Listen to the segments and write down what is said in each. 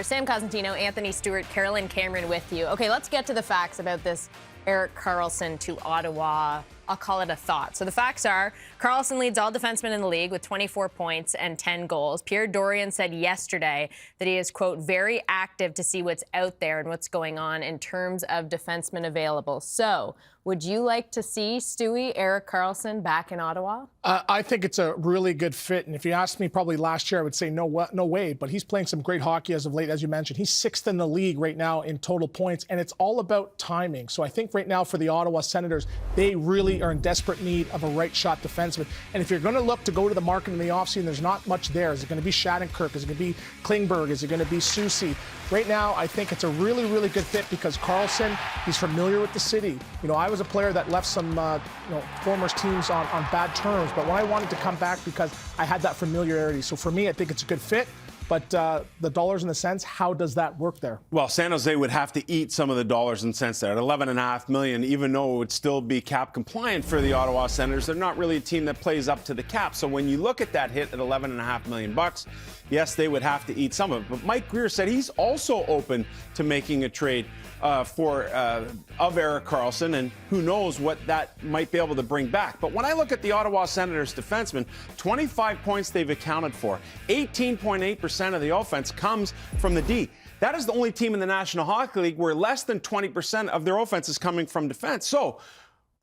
Sam Cosentino, Anthony Stewart, Carolyn Cameron with you. Okay, let's get to the facts about this Erik Karlsson to Ottawa. I'll call it a thought. So the facts are, Karlsson leads all defensemen in the league with 24 points and 10 goals. Pierre Dorion said yesterday that he is, quote, very active to see what's out there and what's going on in terms of defensemen available. So would you like to see, Stewie, Erik Karlsson back in Ottawa? I think it's a really good fit. And if you asked me probably last year, I would say no way. But he's playing some great hockey as of late, as you mentioned. He's 6th in the league right now in total points, and it's all about timing. So I think right now for the Ottawa Senators, they really are in desperate need of a right-shot defenseman. And if you're going to look to go to the market in the offseason, there's not much there. Is it going to be Shattenkirk? Is it going to be Klingberg? Is it going to be Susie? Right now, I think it's a really, really good fit because Karlsson, he's familiar with the city. You know, I was a player that left some former teams on bad terms, but when I wanted to come back because I had that familiarity. So for me, I think it's a good fit. But the dollars and the cents, how does that work there? Well, San Jose would have to eat some of the dollars and cents there at $11.5 million, even though it would still be cap compliant for the Ottawa Senators. They're not really a team that plays up to the cap. So when you look at that hit at $11.5 million, yes, they would have to eat some of it. But Mike Greer said he's also open to making a trade of Erik Karlsson, and who knows what that might be able to bring back. But when I look at the Ottawa Senators defensemen, 25 points they've accounted for. 18.8% of the offense comes from the D. That is the only team in the National Hockey League where less than 20% of their offense is coming from defense. So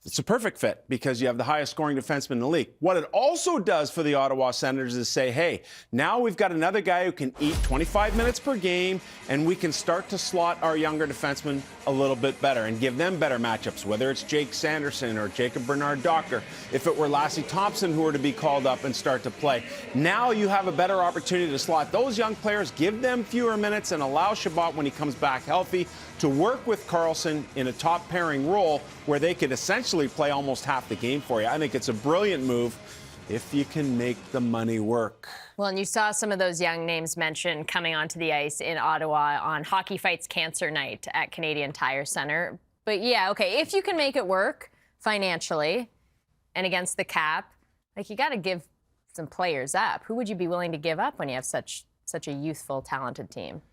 it's a perfect fit because you have the highest scoring defenseman in the league. What it also does for the Ottawa Senators is say, hey, now we've got another guy who can eat 25 minutes per game, and we can start to slot our younger defensemen a little bit better and give them better matchups, whether it's Jake Sanderson or Jacob Bernard-Docker. If it were Lassie Thompson who were to be called up and start to play, now you have a better opportunity to slot those young players, give them fewer minutes, and allow Chabot, when he comes back healthy, to work with Karlsson in a top pairing role where they could essentially play almost half the game for you. I think it's a brilliant move if you can make the money work. Well, and you saw some of those young names mentioned coming onto the ice in Ottawa on Hockey Fights Cancer Night at Canadian Tire Centre. But yeah, okay, if you can make it work financially and against the cap, like, you got to give some players up. Who would you be willing to give up when you have such a youthful, talented team?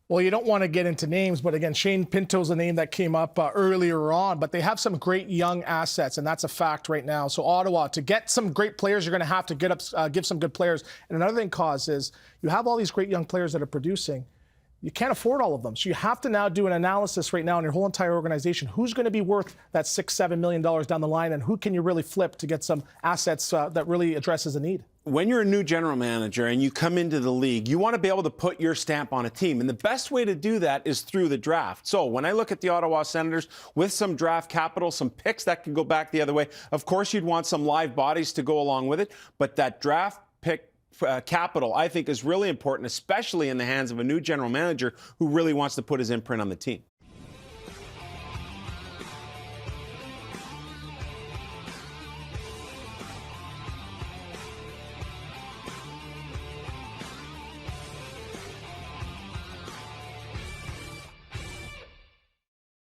Well, you don't want to get into names, but again, Shane Pinto's a name that came up earlier on, but they have some great young assets, and that's a fact right now. So Ottawa, to get some great players, you're going to have to give some good players. And another thing, Cause, is you have all these great young players that are producing. You can't afford all of them. So you have to now do an analysis right now in your whole entire organization. Who's going to be worth that $6-7 million down the line, and who can you really flip to get some assets that really addresses a need? When you're a new general manager and you come into the league, you want to be able to put your stamp on a team. And the best way to do that is through the draft. So when I look at the Ottawa Senators with some draft capital, some picks that can go back the other way, of course you'd want some live bodies to go along with it. But that draft pick capital, I think, is really important, especially in the hands of a new general manager who really wants to put his imprint on the team.